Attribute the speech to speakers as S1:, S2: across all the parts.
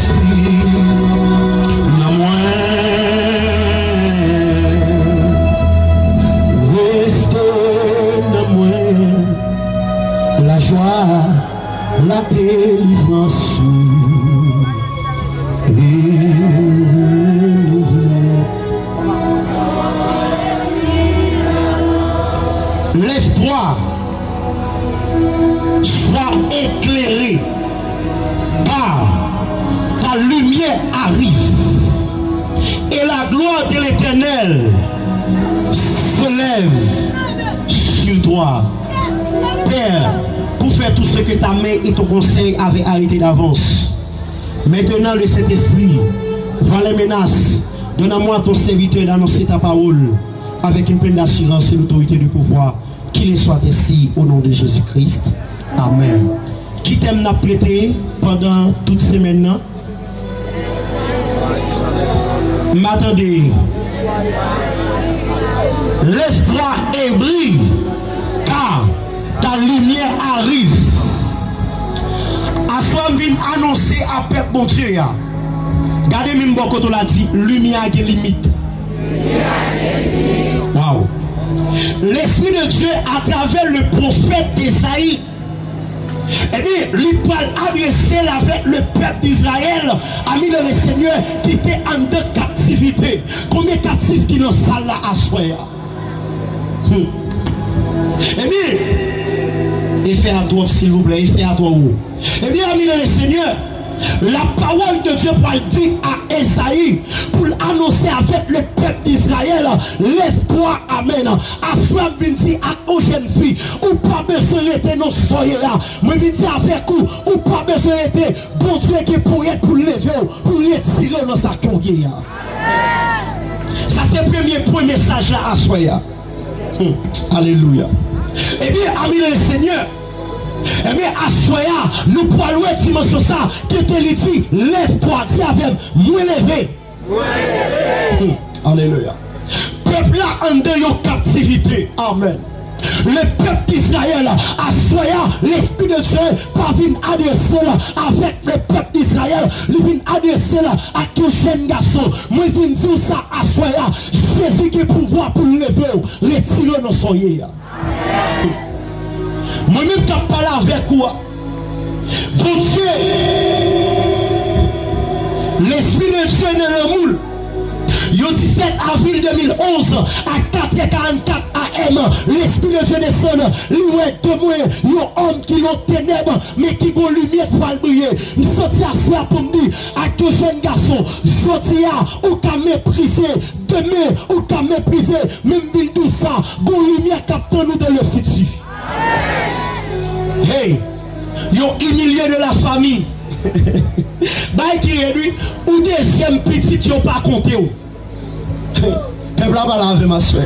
S1: Saint-Esprit, non moins. Restez dans moi la joie, la délivrance. Lève-toi, sois éclairé, car ta lumière arrive et la gloire de l'Éternel se lève sur toi. Père, pour faire tout ce que ta main et ton conseil avaient arrêté d'avance. Maintenant, le Saint-Esprit voit les menaces. Donne-moi à ton serviteur d'annoncer ta parole avec une pleine d'assurance et l'autorité du pouvoir. Qu'il soit ainsi au nom de Jésus-Christ. Amen. Qui t'aime n'a prêté pendant toute semaine? M'attendez. Lève-toi et brille, car ta lumière arrive. À soi, je viens annoncer à peuple mon Dieu. Regardez-moi quand on l'a dit, lumière a des limites. Waouh. L'Esprit de Dieu à travers le prophète Esaïe, eh bien, il peut adresser avec le peuple d'Israël, ami le Seigneur, qui était en de captivité. Combien de captifs qui n'ont ça là à soir? Eh bien, et fait à toi, s'il vous plaît, et fait à toi où? Eh bien, ami le Seigneur, la parole de Dieu pour dire à Esaïe, pour annoncer avec le peuple d'Israël, lève-toi, amen. Assois, viens dire à aux jeunes filles, ou pas besoin d'être non soyez là. Moi, viens dire avec vous, ou pas besoin d'être bon Dieu qui pourrait pour lever, pour retirer dans sa carrière. Ça, c'est le premier message là à soya. Alléluia. Eh bien, amis le Seigneur, eh bien, à soya, nous pouvons louer dimension ça, que te lui dit, lève-toi, dis avec moi levé. Alléluia. Peuple là en dehors de captivité. Amen. Le peuple d'Israël, à soya, l'Esprit de Dieu, pas vient adresser avec le peuple d'Israël, il vient adresser à tout jeune garçon. Moi, je viens dire ça à soya, Jésus qui a pouvoir pour lever, retirer nos soyez. Moi-même, quand je parle avec vous, bon Dieu, l'Esprit de Dieu dans le moule. Le 17 avril 2011 à 4h44 AM, l'Esprit de Dieu descend. Lui est de moi, un homme qui est ténèbres, mais qui a une lumière pour briller. Je suis sorti à soi pour me dire à tout jeune garçon, je dis ou qu'à mépriser, demain ou qu'à mépriser, même ville tout ça, bonne lumière capte nous dans le futur. Hey, ils ont humilié de la famille. Bah qui réduit ou deuxième petit qui n'ont pas compté. Peuple là avec ma soeur.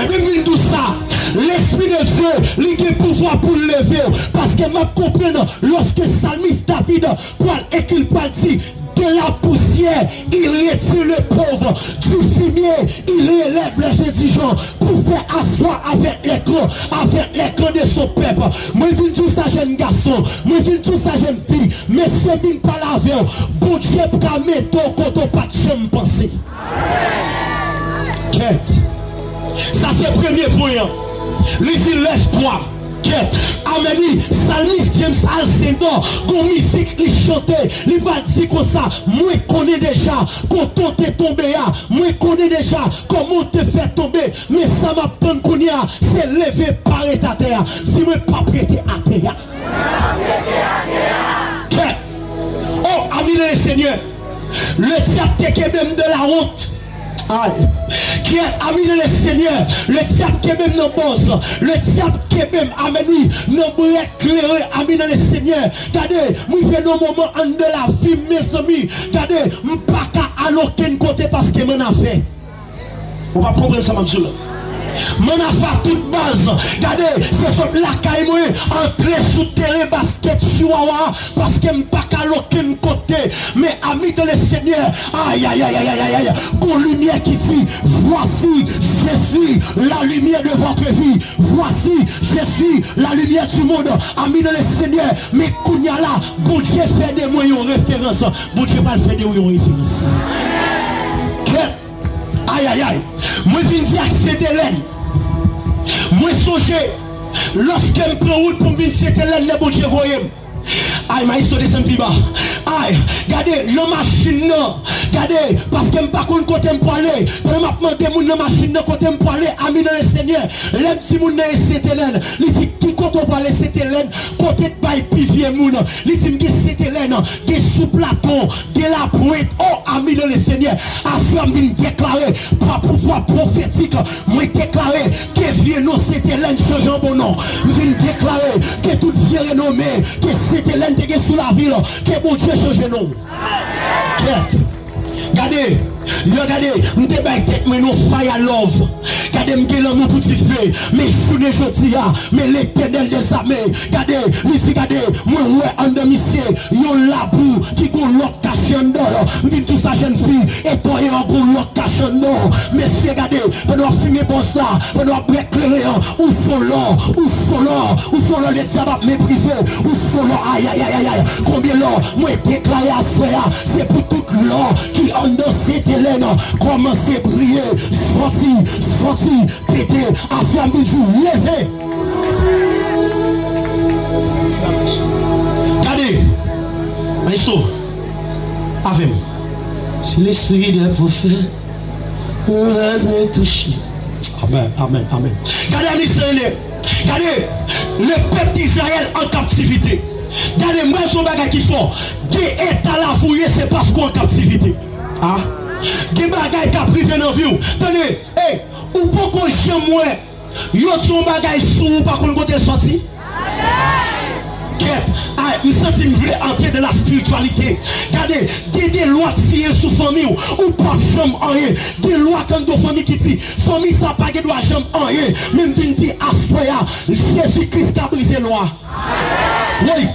S1: Et puis tout ça, l'Esprit de Dieu, il a pouvoir pour le lever. Parce que m'a comprendre lorsque Salmiste David écrit dit de la poussière, il retire le pauvre. Du fumier, il élève les indigents pour faire asseoir avec les grands de son peuple. Moi, je viens tout ça, jeune garçon. Moi, je viens tout ça, jeune fille. Mais c'est bien pas la veille. Bon Dieu, pour mettre ton côté, pas de jamais penser. Quête. Ça, c'est le premier point. Lise, lève-toi. Amen. Salmiste James Alcindor, comme musique, il chantait, il va dire comme ça. Moi, je connais déjà quand on t'est tombé. Moi, je connais déjà comment te fait tomber. Mais ça m'a pris qu'on y a, c'est lever par ta terre. Si moi, pas prêté à terre. Oh, ami le Seigneur, le diable qui est même de la honte. Qui est ami le Seigneur, le diable qui est même dans le boss, le diable qui est même ameni, nous pouvons éclairer ami le Seigneur. Regardez, nous venons au moment de la vie, mes amis. Regardez, je ne peux pas aller aucun côté parce que je m'en ai fait. On va comprendre ça, monsieur. Mon affaire toute base. Regardez, c'est sur la caille moi entrer sous terrain basket chihuahua parce que je pas qu'à aucun côté. Mais amis de le Seigneur, aïe aïe aïe aïe aïe aïe, qu'on lumière qui dit, voici, je suis la lumière de votre vie. Voici, je suis la lumière du monde. Amis de le Seigneur, mais Kounia là, bon Dieu fait de moi une référence. Bon Dieu va faire de moi une référence. Aïe aïe aïe. Moi je viens dire que c'est Hélène. Moi songez, lorsque je prends route pour venir c'est Hélène, le bon Dieu voyait. Aïe, ma histoire descend plus bas. Aïe, regardez, la machine, regardez, parce que je ne sais pas côté pour aller. Pendant que je demande la machine, côté pour aller, ami dans le Seigneur, les petits gens c'est Hélène. Il dit, qui côté pour aller, c'est Hélène, côté de bail, puis vieux moun. Il dit, c'est Hélène, qui est sous platon, qui est la pointe. Oh, ami dans le Seigneur, à ce moment je déclarer, par pouvoir prophétique, moi déclarer que vieux nom, c'est Hélène, changeant bon nom. Je viens déclarer que tout vieux renommé, que c'était l'intérêt sous la ville, que bon Dieu change non. Regardez, regardez, je te baille tête, mais nous fire love. Regardez, je suis mon petit feu, mais je ne dis pas, mais l'éternel des armées. Regardez, regardez, moi, ouais, en demi-ciel, yon labou qui gon l'autre caché en dehors. Vin tout sa jeune fille, et toi, yon gon l'autre caché en dehors. Messieurs, regardez, on doit fumer boss là, on doit éclairer, ou solo, les diables méprisés, ou solo, aïe, aïe, aïe, aïe, combien l'or, moi, déclaré à soi, c'est pour tout l'or qui en de cette Hélène, commencez à briller, sorti, péter, à samedi jour, lever. Regardez, maestro, avec moi. Si l'esprit des prophètes, on va me toucher. Amen, amen, amen. Regardez, regardez, le peuple d'Israël en captivité. Regardez, moi, son bagage qui font, qui est à la fouille, c'est parce qu'on est en captivité. Ah, des bagages qui a privé dans la vie. Tenez, hey, ou beaucoup de gens, moi, yon son bagage sous par contre côté sorti. Je sens que je voulais entrer dans la spiritualité. Regardez, il y a des lois tirées sous famille ou pas de jambe en rien. Des lois quand de famille qui dit, famille ça pas de droit jambe en rien. Même vient dire, Assoya, Jésus-Christ a brisé la loi. Oui,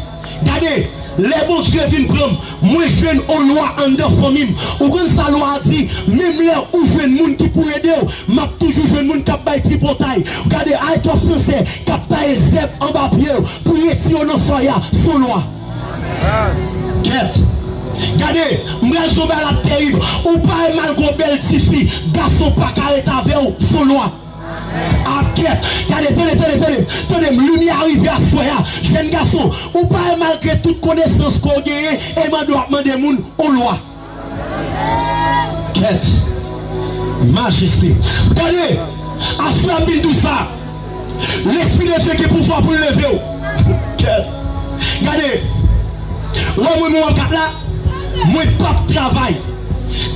S1: regardez. Les bons dieux viennent prendre, moi je viens aux lois en deux familles. Ou quand sa loi dit, même là où je viens de monde qui pourrait aider, m'a toujours jeune monde qui a baillé tripotaille. Regardez, aïe toi français, qui a taillé zeb en bas pied, pour retirer nos soya, son loi. Quête. Regardez, moi je suis la terrible, ou pas mal qu'on belle tifi, garçon pas carré avec vous, son loi. Tenez, lumière arrive à soi, jeune garçon, ou pas malgré toute connaissance qu'on gagne, et man doit demander moun aux lois. Quête, majesté. Regardez, à soi tout ça, l'esprit de Dieu qui est pouvoir pour le lever. Quête, regardez, moi là, moi pas travail.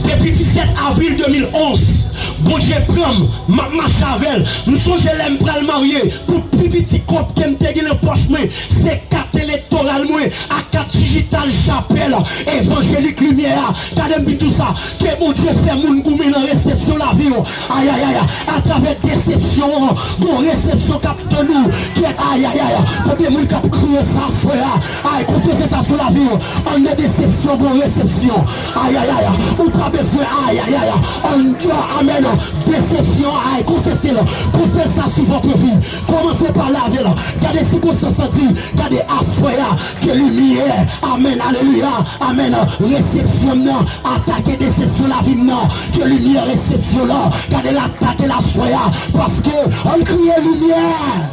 S1: Depuis 17 avril 2011, bon Dieu prend ma chavel. Nous sommes l'aime pour le marier. Pour plus petit cop qui me dégueule le poche, c'est 4 électoral, à 4 digital chapelle, évangélique lumière. Regardez tout ça. Que bon Dieu fait mon goumé dans réception la vie. Aïe aïe aïe, à travers déception, bon réception capte nous. Qui est aïe aïe aïe, combien de monde cap crier ça soit. Aïe, confessez ça sur la vie. On est déception, bon réception. Aïe aïe aïe. Ou pas besoin, aïe aïe aïe, on doit amen, déception, aïe, confessez-le, confessez ça sur votre vie, commencez par la ville, gardez ce qu'on se dit, gardez assoya, que lumière, amen, alléluia, amen, réception non, attaquez déception la vie non, que lumière, réception là, gardez l'attaque et la soya, parce que on crie lumière,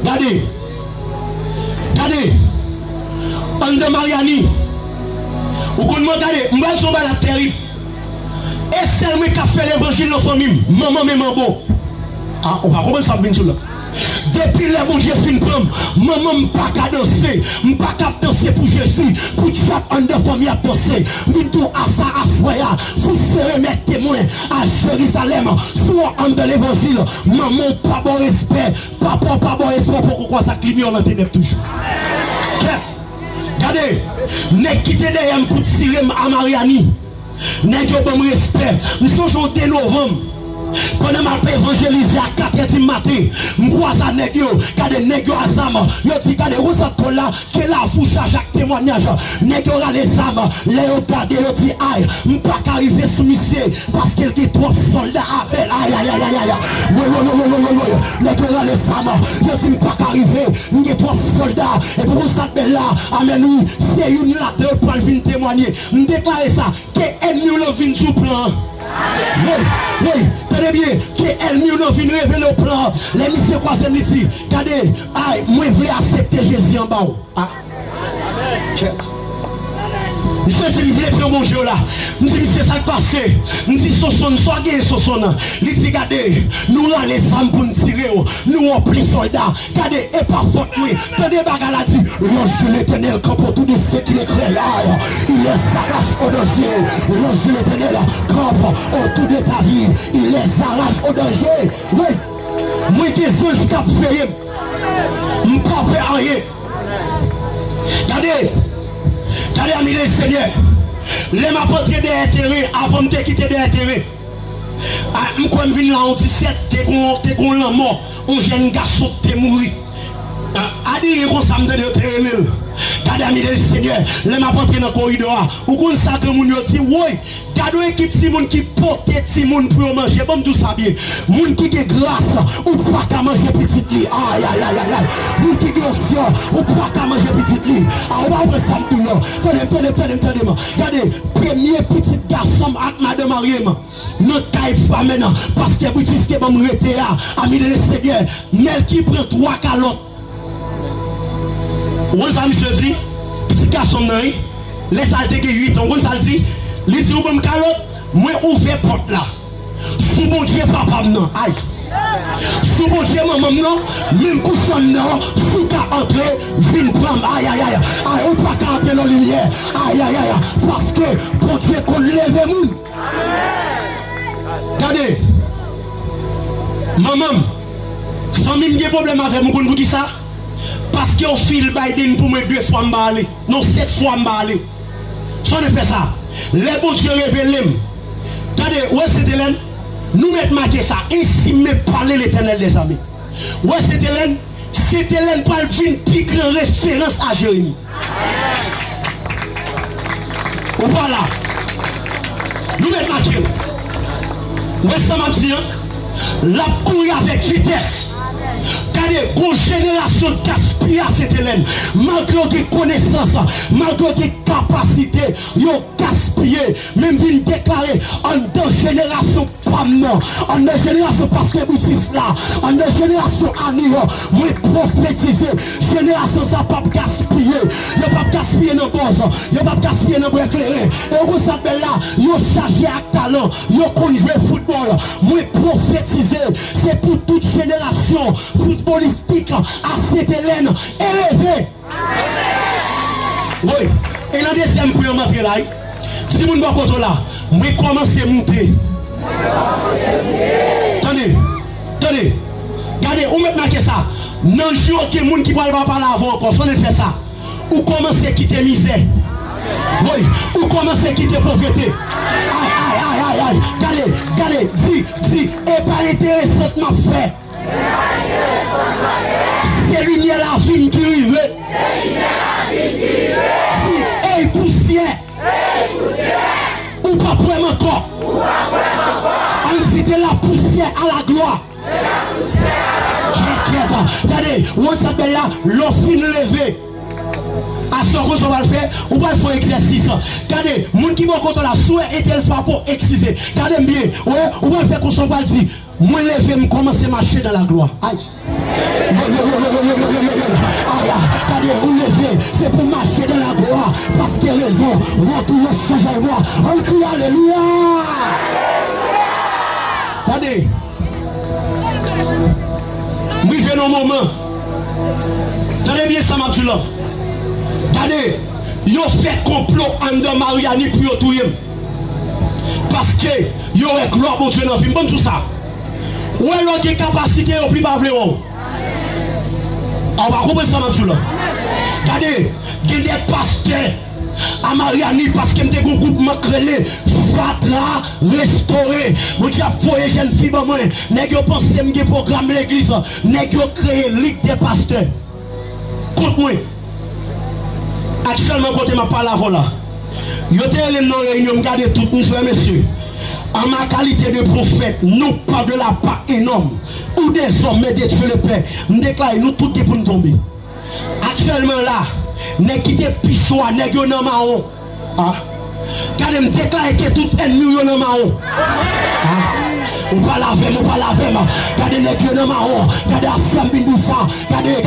S1: gardez, on de Mariani. Ou qu'on m'a regardé, moi je suis la terrible. Et celle qui a fait l'évangile dans la famille, maman mais maman. Ah, on va comprendre ça bien tout là. Depuis les bon Dieu fin prendre, maman pas qu'à danser, pas qu'à danser pour Jésus, pour chaque en de famille à danser. Vintou à ça à soya, vous serez mes témoins à Jérusalem, soit en de l'évangile, maman pas bon respect, papa pas bon respect pour quoi ça cligne en ténèbres toujours. Regardez, ne quittez derrière pour tirer à Mariani. Ne pas bon respect. Nous changeons dès novembre. Pendant ma évangéliser à 4h du matin, je crois ça nèg yo, gade nèg yo azam, yo dit gade où ça là, que la fouche à chaque témoignage, nèg yo les âmes, les yo gade yo dit aïe, m'pas arriver sous monsieur parce qu'il dit trop soldats avec aïe aïe aïe aïe. Oui, nèg yo les âmes, yo dit m'pas arriver, m'gé trop soldats et pour ça là, amen oui, c'est une là de pour venir témoigner, m'déclarer ça que ennemi le vinn sous plan. Oui, tenez bien, que ennemi nous vient révéler le plan. Les messieurs croisés ici, regardez, aïe, moi je veux accepter Jésus en bas. Ah. Monsieur, si je voulais prendre mon Dieu là, je dis, monsieur, ça le passé. Je dis, Soson, soit gay, Soson. Je dis, regardez, nous là, les âmes pour nous tirer, nous on plus soldats. Regardez, et par faute, oui. Tenez, bagarre là, dit, l'ange de l'éternel, camp pour tous ceux qui les créent. Il les arrache au danger. L'ange de l'éternel, camp autour de ta vie. Il les arrache au danger. Oui, moi qui suis ange qui a fait, je ne peux pas faire rien. Regardez. Regardez, amis les seigneurs, les m'a porté des intérêts avant de quitter des intérêts. Je suis venu là en 17, t'es con la mort, un jeune garçon t'es mouru. A dire qu'on s'en donne de très Gardez amis le Seigneur, les m'a porté dans le corridor. Ou qu'on sait que mon dit, oui, gardez équipe Simon qui porte Simon pour manger, bon tout ça bien. Moun qui a grâce, ou pas qu'à manger petit lit. Aïe aïe aïe aïe aïe. Moun qui a option, ou pas qu'à manger petit lit. Ah, on va voir ça tout là. Tenez, regardez, premier petit garçon avec madame Mariam. Notre taille femme maintenant, parce que vous dites que vous me retenez, amis le Seigneur, mais qui prend 3 calottes. On ça monsieur dit, petit garçon naï, les saletés qui 8 ans, on ça dit, les dit ou bon calotte, moi ouvert porte là. Sous mon Dieu papa non, aïe. Sous mon Dieu maman non, même couchon non, sous qu'à entrer, vin prendre, aïe aïe aïe, aïe ou pas qu'à entrer dans la lumière, aïe aïe aïe, parce que pour Dieu qu'on lève moun. Regardez, maman, famille qui a problème avec mon pour qui ça? Parce qu'on file Biden pour me 2 fois m'baller. Non, 7 fois m'baller. Si on fait ça, les bons Dieu révèlent. Regardez, où c'est Hélène? Nous mettons marqué ça. Ainsi me parler l'éternel des amis. Où c'est Hélène? C'est Hélène pour une plus grande référence à Jérémie. Voilà. Nous mettons marqué. Où ça m'a dit? La courir avec vitesse. Regardez, une génération de gaspillage à cette Hélène. Malgré des connaissances, malgré des capacités, ils ont gaspillé. Même vient déclarer en 2 générations comme non. En 2 générations parce que vous dites là. En 2 générations années, moi prophétiser. Génération ça pas gaspiller. Ils pas gaspiller dans le boss. Ils pas gaspiller dans le éclairé. Et vous savez là, ils ont chargé à talent. Ils ont joué football. Moi prophétiser. C'est pour toute génération footballistique à cette Hélène élevée. Oui. Et la deuxième pour entrer là, si vous ne pas contre là, moi commence à monter. Attendez. Regardez, on met marqué ça. Non, je vois que les gens qui ne parlent pas parler avant encore, on fait ça. Ou commence à quitter misère. Oui. Ou commence à quitter pauvreté. Aïe. Regardez, dis, et pas intéressantement fait. C'est lumière la vie qui arrive. Si, hey poussière. Ou pas vraiment encore. On dit de la poussière à la gloire. Regardez, on s'appelle là, l'offre levé. À ce qu'on va le faire, ou va faire exercice. Regardez, les gens qui vont contre la souhait et tel fois pour exercer. Regardez bien, ouais, ou va faire qu'on se va dire, moi lever, me commencer à marcher dans la gloire. Aïe. Regardez, vous levez, c'est pour marcher dans la gloire. Parce qu'il y a raison, on tout change à gloire. On crie alléluia. Regardez. Nous venons au moment. Regardez bien ça, m'a dit là. Regardez, ils ont fait complot en de Mariani pour tout. Parce que ils ont gloire pour Dieu dans le film. Bon tout ça. Où est l'autre capacité au plus pas vrai? On va comprendre ça, m'a dit là. Regardez, il y a des pasteurs à Mariani parce que m'était un groupe m'crélé Fatra restauré. Mon Dieu foyer jeune fille bon moi, nèg yo pense m'gé programme l'église, nèg yo créé ligue des pasteurs. Compte moi. Actuellement côté m'a parlé avant là. Yo te allé dans réunion regarder tout nous frères messieurs. En ma qualité de prophète, nous pas de la part énorme ou des hommes mais des Dieu le Père. Me déclare nous tout pour nous tomber. Actuellement là, n'est quitté pichoua, n'est yo nan marron. Ah. Quand me déclare que tout ennemi yo nan marron. Ah. Ou pas laver, ou pas laver. Gardez les yeux dans marron. Gardez à Sambin Doussa. Gardez.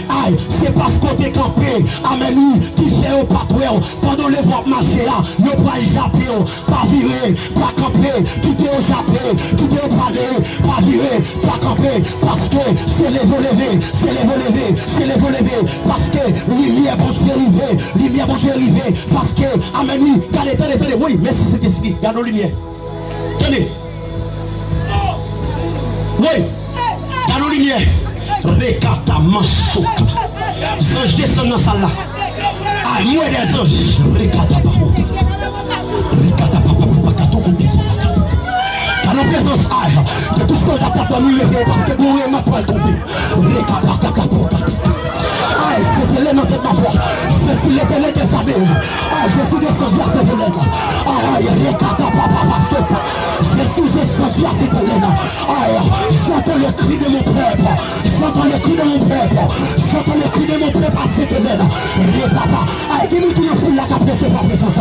S1: Aïe, c'est parce qu'on t'est campé. Amen, oui, qui fait au patrouille. Pendant le vote marché là, ne pas échapper. Pas virer, pas camper. Qui t'est échappé, qui t'est parlé. Pas virer, pas camper. Parce que c'est les levé, c'est les levé, c'est les levé. Parce que lumière bon Dieu arrivé. Lumière bon Dieu arrivé. Parce que, amen, oui, attendez. Oui, merci cet esprit. Gardez la lumière. Tenez. Oui, dans nos lumières, Rekata Masoka. Les anges descendent dans la salle là. Ah, moi des anges. Rekata Baroka. Rekata Papa Kobi. Dans nos présences, que tout soldat t'a pas mis levé parce que nous n'avons pas tombé. Rekata Baroka. C'était l'un de ma voix. Je suis l'éternel des armées. Je suis descendu à cette Hélène. Je suis descendu à cette Hélène. J'entends le cri de mon peuple. J'entends le cri de mon peuple. J'entends le cri de mon peuple à cette Hélène. Papa. Dis-nous tout le fou là qui a percevoir présence.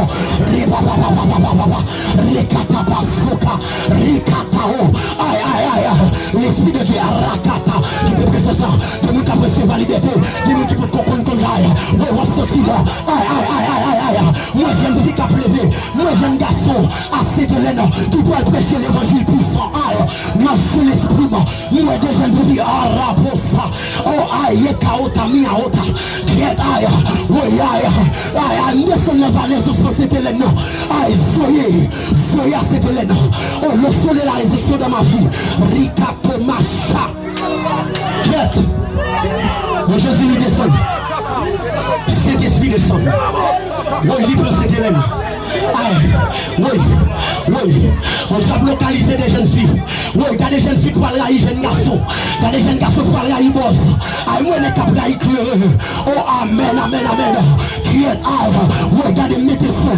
S1: L'esprit de Dieu, Rakata, qui te présence. Dis-nous qui a percevoir la liberté. Dis-nous qui peut comprendre comme j'aille. On va sortir là. Moi jeune fille qui a plevé. Moi jeune garçon à cette Hélène qui doit prêcher l'évangile puissant. Marcher l'esprit. Moi des jeunes filles. Rabosa. Aïe, kaota, mi aota. Qui est aïe. Oui, descend la vallée sur cette Hélène. Aïe, soyez à cette Hélène. L'option de la résurrection dans ma vie. Rikato Macha. Quête. Mon Jésus lui descend. Cet esprit descend. Oui, libre cette Hélène. Oui. On a localisé des jeunes filles. Oui, il y a des jeunes filles pour aller à des jeunes garçons. Il y a des jeunes garçons pour aller à boss. Moi, les capres éclairés. Oh, amen. Qui est oui, regardez, mettez son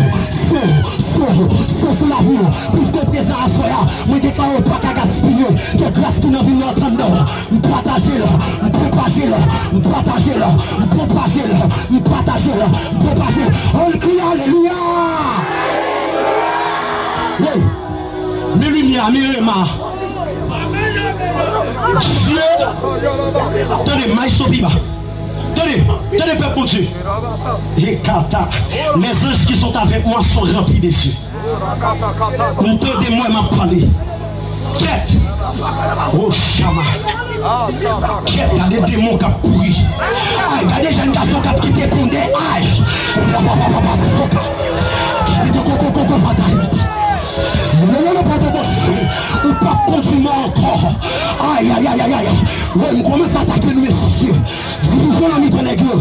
S1: sur la vie. Puisqu'au présent à soya, moi, déclare pas qu'à gaspiller. Que grâce qui n'a vu notre dedans. Partagez-le. On crie alléluia. Oui, mes lumières, mes remas. Dieu, tenez, maïsto piba. Tenez, peuple mon Dieu. Et kata, les anges qui sont avec moi sont remplis des cieux. Entendez-moi m'a parlé. Quête. Oh chama. Quête, il y a des démons qui ont couru. Il y a des jeunes garçons qui ont quitté Condé. Ou pas continuer encore. Aïe. On commence à attaquer nous, messieurs. Discussion dans le nègre.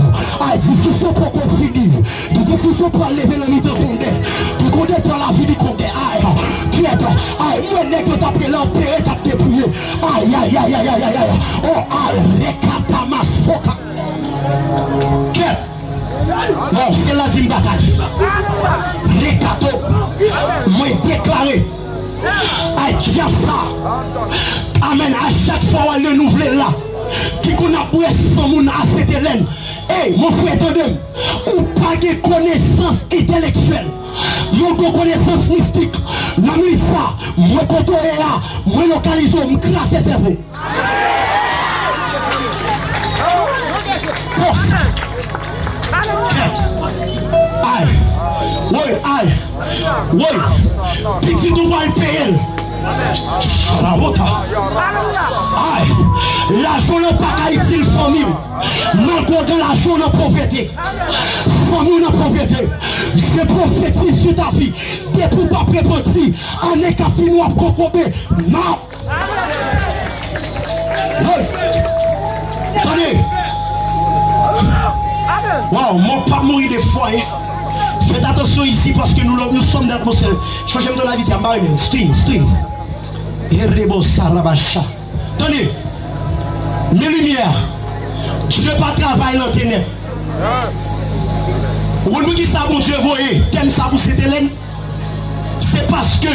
S1: Discussion pour qu'on finisse. Discussion pour lever le mythe de Condé. De Condé pour la vie du Condé. Qui est moi, nègre, t'as pris l'empire, t'as dépouillé. Aïe. Rekata Masoka. Bon, c'est la zine bataille. Rekato, moi déclaré. À dire ça. Amen. À chaque fois, on le nouvel là. Qui qu'on a pour sans moun à cette Hélène. Mon frère, attendez. Ou pas de connaissance intellectuelle. Mon connaissance mystique. Non, mais ça. Moi, quand on est là, moi, localisé, je classe ses cerveaux. Oui. Petit nous va le payer. L'argent n'a pas utile famille. Non, quand l'argent n'a pauvreté. Famille n'a pauvreté. Je prophétise sur ta vie. Depuis pas préparti. On est qu'à finir à concomber. Non. Oui. Tenez. Wow, mon pas mourir des fois. Faites attention ici parce que nous sommes dans l'atmosphère. Changez de la vie, string. Erebo Sarabacha. Tenez, mes lumières, Dieu pas travailler dans les ténèbres. Vous nous qui ça, mon Dieu, voyez, t'aimes ça pour cette Hélène? C'est parce que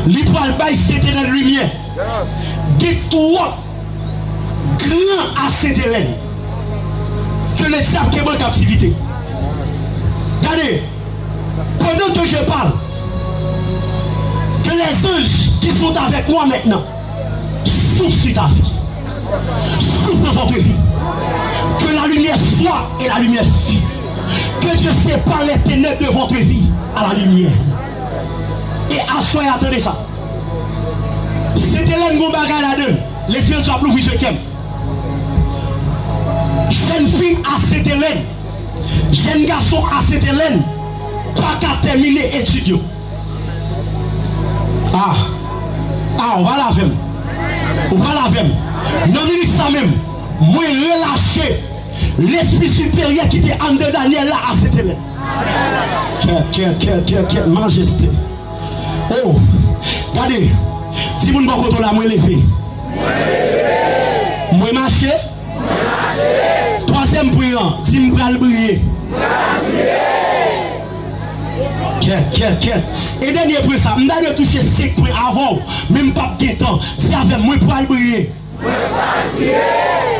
S1: l'Ipoil bail c'était dans la lumière. Dites-toi, grand à cette Hélène, que les diables qui sont en captivité. Regardez, pendant que je parle, que les anges qui sont avec moi maintenant souffrent sur ta vie, souffrent dans votre vie. Que la lumière soit et la lumière fût. Que Dieu sépare les ténèbres de votre vie à la lumière. Et assoyez, attendez ça. C'était Hélène Gombaga la donne. Les cieux du Ablou, je t'aime. Jeune fille à cette Hélène. Jeune garçon à cette Hélène. Pas qu'à terminer étudiant. On va la faire. On va la faire. Non, mais ça même. Moi, relâcher l'esprit supérieur qui était en de Daniel là à cette Hélène. Quelle majesté. Oh, regardez. Si vous ne pouvez pas moi lever. Moi marcher. Troisième point, si vous pouvez briller. Et dernier point, ça, je vais toucher 5 points avant, même pas de temps. C'est avec moi pour aller briller.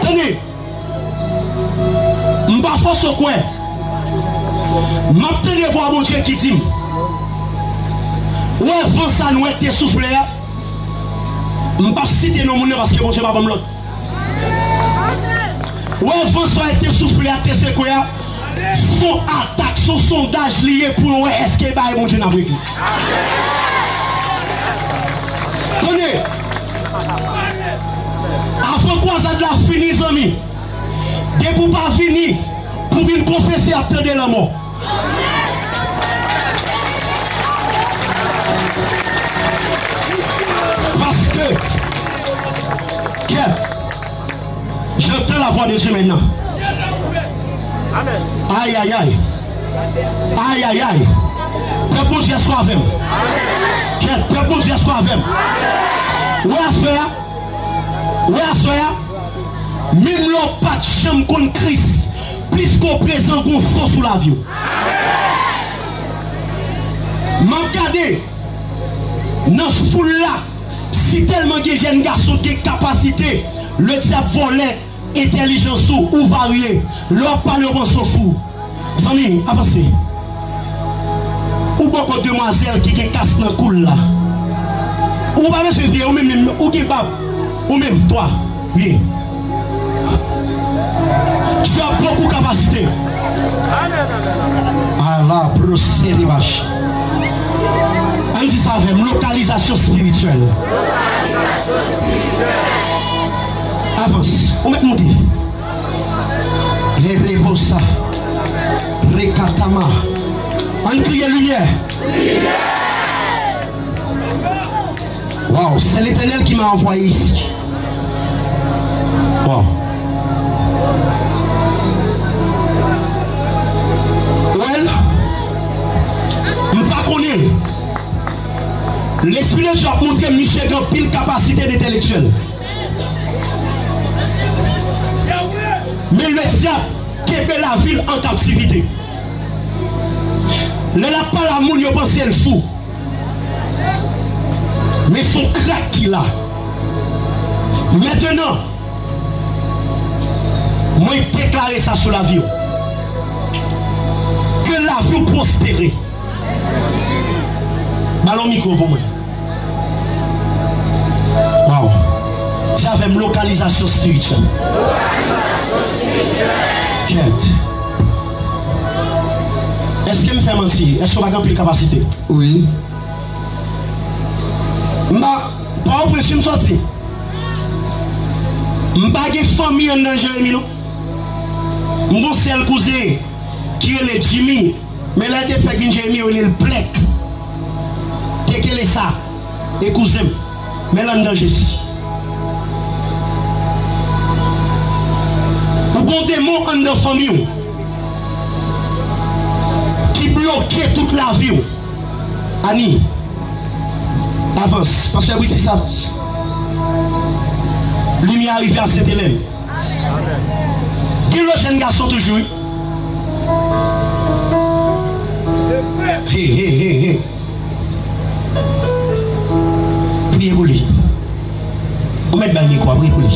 S1: Tenez, je ne vais pas force au coin. Je vais voir mon Dieu qui dit. Ouais, avant ça, nous sommes soufflés. Je ne vais pas citer nos monnaies parce que mon Dieu va pas me l'autre. Ouais, avant ça, été soufflé à Tessékoya. Son attaque, son sondage lié pour nous, est-ce qu'il va mon Dieu n'a pas. Tenez, avant quoi ça de la fini, les amis, dès pour pas finir, pour venir confesser après de la mort. Parce que, j'entends la voix de Dieu maintenant. Aïe, aïe, aïe. Aïe, aïe, aïe. Peuple Dieu soit avec. Peuple Dieu soit avec. Ouais, soya. Même l'on pas de chambre contre Christ. Plus qu'au présent qu'on sort sous la vie. M'encadrer. Dans ce foule là. Si tellement de jeunes garçons qui ont capacité, le diable volait. Intelligence ou variée, leur parle au s'en fout. Amis, avancez. Ou beaucoup de demoiselles qui cassent dans le cou là. Ou pas se vieux, ou même, ou qui bab, ou même toi, oui. Tu as beaucoup de capacité. Allah, procédé vache. On dit ça avec localisation spirituelle. Avance, on met mon dit. Les rebosa, recatama. On crie lumière. Wow, c'est l'Éternel qui m'a envoyé ici. Wow. Well, je ne sais pas connaître. L'Esprit de Dieu a montré Michel dans pile capacité d'intellectuel. Mais le diable qui met la ville en captivité. Le lapin la moun yo pense le fou. Mais son crack qu'il a. Maintenant, moi déclarer ça sur la vie. Que la vie prospère. Ballon micro pour moi. Wow. Tu avais une localisation spirituelle. Quête. Est-ce que me fait mentir? Est-ce qu'on va gagner de capacité?
S2: Oui.
S1: Pas impression de sortir. Je n'ai pas de famille en danger. Mon seul cousin qui est le Jimmy, mais là, il a fait que Jimmy est le Black. C'est que c'est ça. Et cousin, mais là, en danger. Vous comptez mon en de famille. qui bloquait toute la vie. Annie, avance, parce que oui, c'est avance. Lumière arrivée à Sainte-Hélène. Quel le jeune garçon toujours? Hé. Priez pour lui. On met bagné quoi, priez pour lui.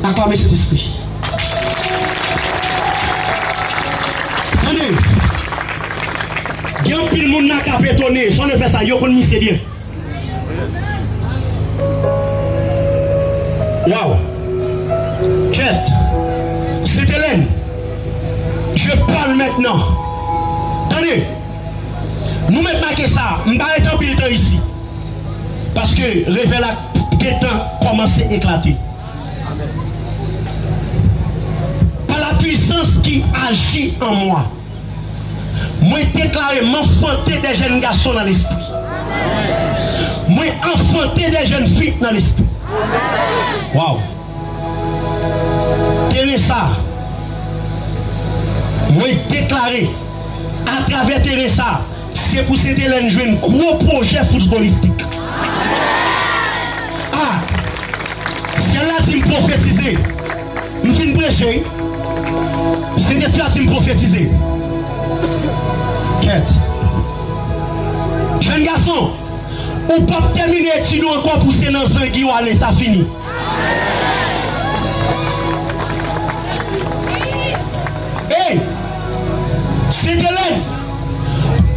S1: Acclamez cet esprit. Attendez. Il y a un pile de monde qui a pétonné. Si on ne fait ça, il y a un monsieur bien. Waouh. Quête. C'est Hélène. Je parle maintenant. Attendez. Nous mettons marqué ça. Je ne vais pas être en pile temps ici. Parce que révélateur commence à éclater. Par la puissance qui agit en moi, moi déclaré m'enfanter des jeunes garçons dans l'esprit. Moi enfanter des jeunes filles dans l'esprit. Waouh. Teresa, moi déclaré à travers Teresa, c'est pour cette Hélène jouer un gros projet footballistique. Ah, si elle a dit me prophétiser, nous finissons prêcher, c'est esprit a dit me prophétiser. Quête. Jeune garçon, ou pas terminer l'étude encore pour c'est dans un qui aller, ça finit. Hey, c'est Hélène.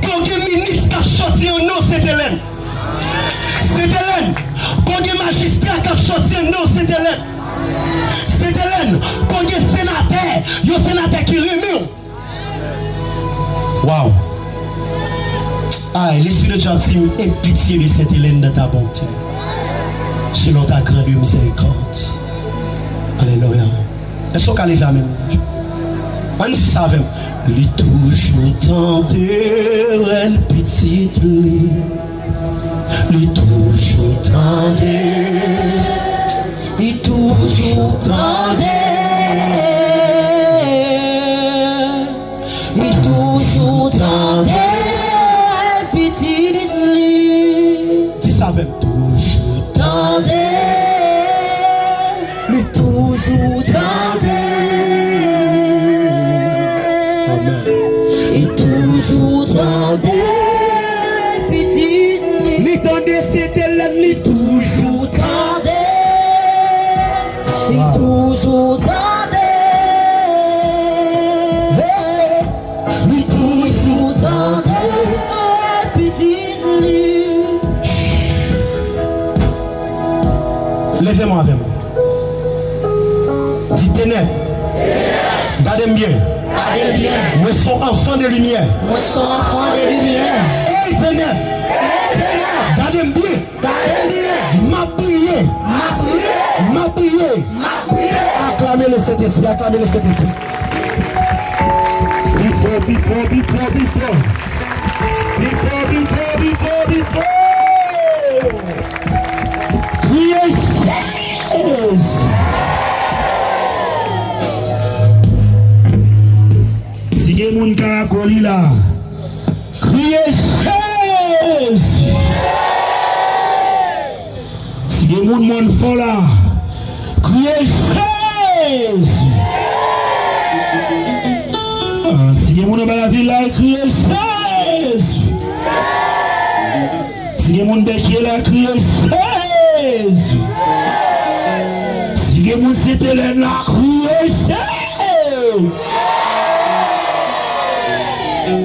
S1: Quand un ministre qui a sorti un nom, c'est Hélène. C'est Hélène. Quand un magistrat qui a sorti un nom, c'est Hélène. C'est Hélène. Quand un sénateur qui remet. Waouh. Ah, l'Esprit de Dieu a dit, aie pitié de cette Hélène de ta bonté, selon ta grande miséricorde. Alléluia. Est-ce qu'on a levé à même? On dit ça avec moi. Il est toujours tendre, elle petite lui. Il est toujours tendre. Il est toujours tendre. Il est toujours tendre. Avec toujours tendre, mais toujours tendre, et toujours tendre, petite, mais tendre c'est Hélène, mais toujours tendre, et toujours tendre, mais toujours tendre, petite. Levez-moi avec moi. Dis ténèbres. Gardez bien.
S2: Gardez bien.
S1: Moi suis enfant de lumière.
S2: Moi suis enfant de lumière.
S1: Hey ténèbres.
S2: Hey ténèbres.
S1: Gardez bien.
S2: Gardez bien.
S1: Ma prière.
S2: Ma prière.
S1: Ma prière.
S2: Ma prière.
S1: Acclamez le Saint-Esprit. Acclamez le Saint-Esprit. Before. Criez Jésus. Si il y a des gens qui ont là, criez Jésus. Si il y a des gens qui font là, criez Jésus. Si il y a des gens dans la ville là, criez Jésus. Si il y a des gens qui sont là, criez Jésus. Si les gens c'était là, criez Jésus.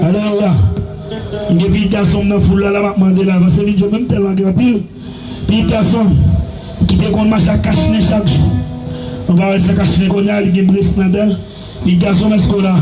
S1: Alors là, il y a des garçons dans la foule là, m'a demandé là, parce que je même tellement grand pile. Des garçons qui te qu'on marche à cacher chaque jour. On va voir ça cacher qu'on a, il y a des brisses dans d'elle. Les garçons, est-ce qu'on a?